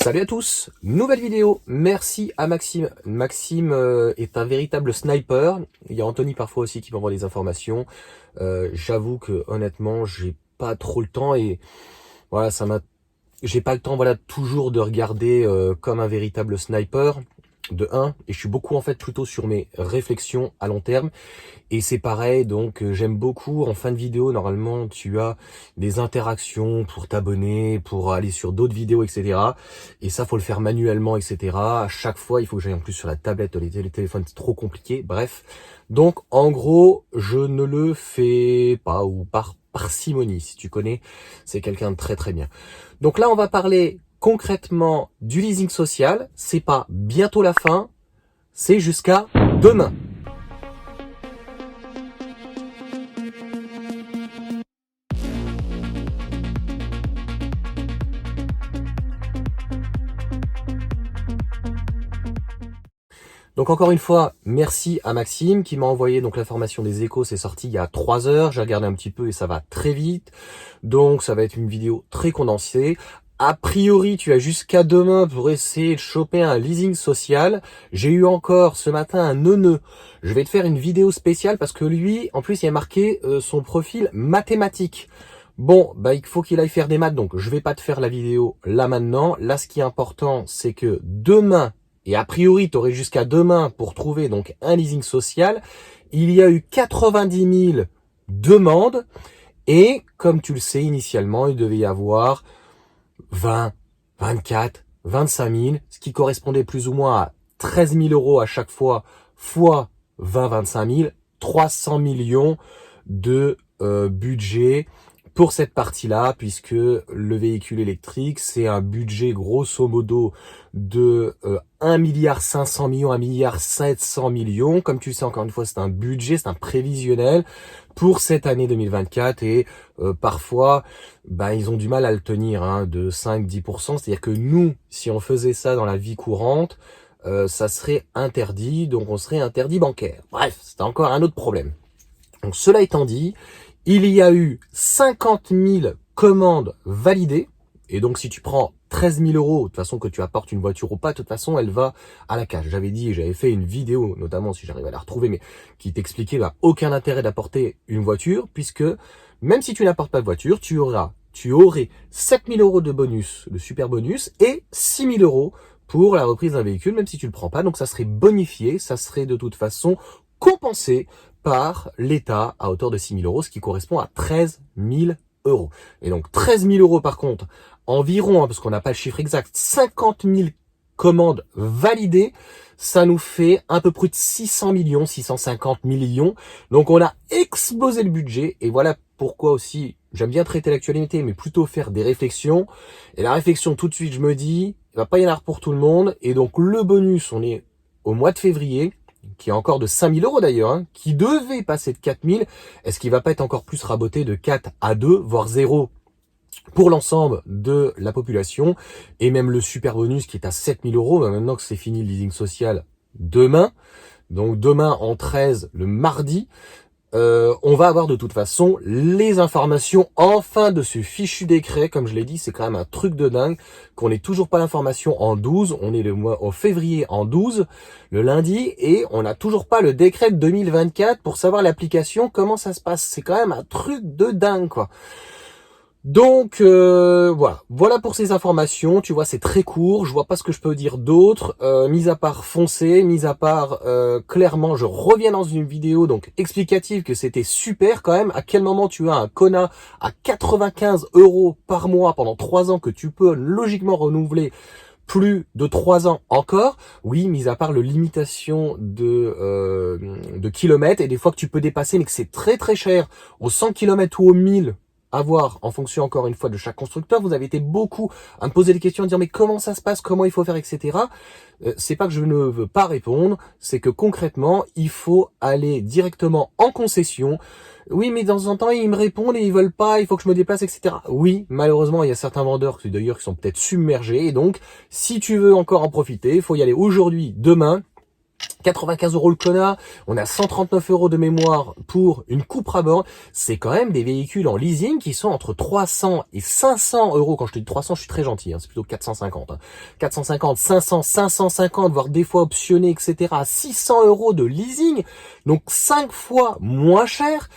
Salut à tous, nouvelle vidéo, merci à Maxime. Maxime est un véritable sniper. Il y a Anthony parfois aussi qui m'envoie des informations. J'avoue que honnêtement, j'ai pas trop le temps et voilà, j'ai pas le temps toujours de regarder comme un véritable sniper. De un, et je suis beaucoup en fait plutôt sur mes réflexions à long terme. Et c'est pareil, donc j'aime beaucoup, en fin de vidéo, normalement, tu as des interactions pour t'abonner, pour aller sur d'autres vidéos, etc. Et ça, faut le faire manuellement, etc. À chaque fois, il faut que j'aille en plus sur la tablette, les téléphones, c'est trop compliqué, bref. Donc, en gros, je ne le fais pas, ou par parcimonie, si tu connais, c'est quelqu'un de très très bien. Donc là, on va parler concrètement du leasing social. C'est pas bientôt la fin, c'est jusqu'à demain. Donc encore une fois, merci à Maxime qui m'a envoyé donc l'information des échos, c'est sorti il y a 3 heures, j'ai regardé un petit peu et ça va très vite. Donc ça va être une vidéo très condensée. A priori, tu as jusqu'à demain pour essayer de choper un leasing social. J'ai eu encore ce matin un neuneu. Je vais te faire une vidéo spéciale parce que lui, en plus, il a marqué son profil mathématique. Bon, il faut qu'il aille faire des maths, donc je vais pas te faire la vidéo là maintenant. Là, ce qui est important, c'est que demain, et a priori, tu aurais jusqu'à demain pour trouver donc un leasing social, il y a eu 90 000 demandes et comme tu le sais initialement, il devait y avoir 20, 24, 25 000, ce qui correspondait plus ou moins à 13 000 euros à chaque fois, fois 20, 25 000, 300 millions de budget pour cette partie-là, puisque le véhicule électrique, c'est un budget grosso modo de 1,5 milliard, 1,7 milliard. Comme tu le sais, encore une fois, c'est un budget, c'est un prévisionnel pour cette année 2024 et parfois, ils ont du mal à le tenir de 5-10%. C'est-à-dire que nous, si on faisait ça dans la vie courante, ça serait interdit, donc on serait interdit bancaire. Bref, c'est encore un autre problème. Donc cela étant dit, il y a eu 50 000 commandes validées. Et donc, si tu prends 13 000 euros, de toute façon, que tu apportes une voiture ou pas, de toute façon, elle va à la cage. J'avais fait une vidéo, notamment si j'arrive à la retrouver, mais qui t'expliquait aucun intérêt d'apporter une voiture, puisque même si tu n'apportes pas de voiture, tu aurais 7 000 euros de bonus, de super bonus, et 6 000 euros pour la reprise d'un véhicule, même si tu le prends pas. Donc, ça serait bonifié, ça serait de toute façon compensé par l'État à hauteur de 6 000 euros, ce qui correspond à 13 000 euros. Et donc 13 000 euros par contre, environ, parce qu'on n'a pas le chiffre exact, 50 000 commandes validées, ça nous fait un peu plus de 600 millions, 650 millions. Donc on a explosé le budget et voilà pourquoi aussi j'aime bien traiter l'actualité, mais plutôt faire des réflexions. Et la réflexion tout de suite, je me dis, il va pas y en avoir pour tout le monde. Et donc le bonus, on est au mois de février, qui est encore de 5 000 euros d'ailleurs, qui devait passer de 4 000, est-ce qu'il va pas être encore plus raboté de 4 à 2, voire 0 pour l'ensemble de la population, et même le super bonus qui est à 7 000 euros, maintenant que c'est fini le leasing social demain, donc demain en 13, le mardi, on va avoir de toute façon les informations enfin de ce fichu décret. Comme je l'ai dit, c'est quand même un truc de dingue qu'on n'ait toujours pas l'information en 12. On est le mois au février en 12, le lundi, et on n'a toujours pas le décret de 2024 pour savoir l'application, comment ça se passe. C'est quand même un truc de dingue, quoi. Donc voilà pour ces informations. Tu vois, c'est très court, je vois pas ce que je peux dire d'autre, mis à part foncer, mis à part clairement je reviens dans une vidéo donc explicative que c'était super quand même. À quel moment tu as un Kona à 95 euros par mois pendant 3 ans que tu peux logiquement renouveler plus de 3 ans encore, oui, mis à part le limitation de kilomètres et des fois que tu peux dépasser mais que c'est très très cher aux 100 km ou aux 1000 à voir en fonction encore une fois de chaque constructeur. Vous avez été beaucoup à me poser des questions, à dire mais comment ça se passe, comment il faut faire, etc. C'est pas que je ne veux pas répondre, c'est que concrètement il faut aller directement en concession. Oui, mais dans un temps ils me répondent et ils veulent pas, il faut que je me déplace, etc. Oui, malheureusement il y a certains vendeurs d'ailleurs qui sont peut-être submergés et donc si tu veux encore en profiter, il faut y aller aujourd'hui, demain. 95 € le Kona, on a 139 € de mémoire pour une Cupra Born. C'est quand même des véhicules en leasing qui sont entre 300 et 500 €. Quand je te dis 300, je suis très gentil, hein, c'est plutôt 450. 450, 500, 550, voire des fois optionnés, etc. à 600 € de leasing, donc 5 fois moins cher.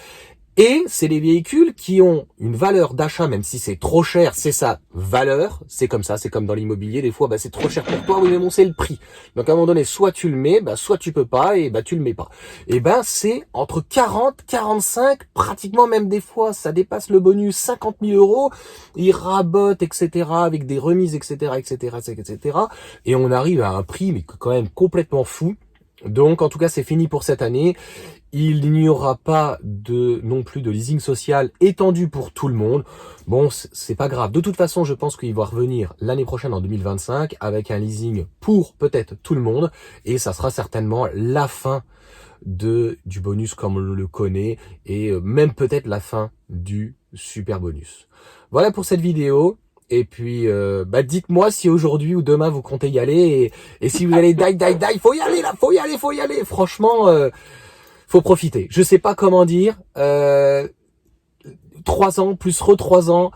Et c'est des véhicules qui ont une valeur d'achat, même si c'est trop cher, c'est sa valeur. C'est comme ça, c'est comme dans l'immobilier. Des fois, c'est trop cher pour toi, oui, mais bon, c'est le prix. Donc à un moment donné, soit tu le mets, soit tu peux pas, et tu le mets pas. Et c'est entre 40, 45, pratiquement même des fois, ça dépasse le bonus 50 000 €. Ils rabotent, etc., avec des remises, etc., etc., etc. Et on arrive à un prix, mais quand même complètement fou. Donc, en tout cas, c'est fini pour cette année. Il n'y aura pas non plus de leasing social étendu pour tout le monde. Bon, c'est pas grave. De toute façon, je pense qu'il va revenir l'année prochaine en 2025 avec un leasing pour peut-être tout le monde. Et ça sera certainement la fin du bonus comme on le connaît et même peut-être la fin du super bonus. Voilà pour cette vidéo. Et puis, dites-moi si aujourd'hui ou demain vous comptez y aller et si vous allez die, faut y aller là, faut y aller. Franchement, faut profiter. Je sais pas comment dire. 3 ans plus 3 ans,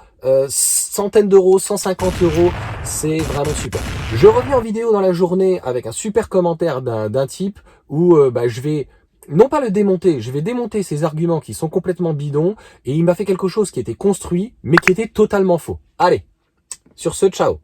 centaines d'euros, 150 €, c'est vraiment super. Je reviens en vidéo dans la journée avec un super commentaire d'un type où je vais non pas le démonter, je vais démonter ses arguments qui sont complètement bidons et il m'a fait quelque chose qui était construit mais qui était totalement faux. Allez, sur ce, ciao.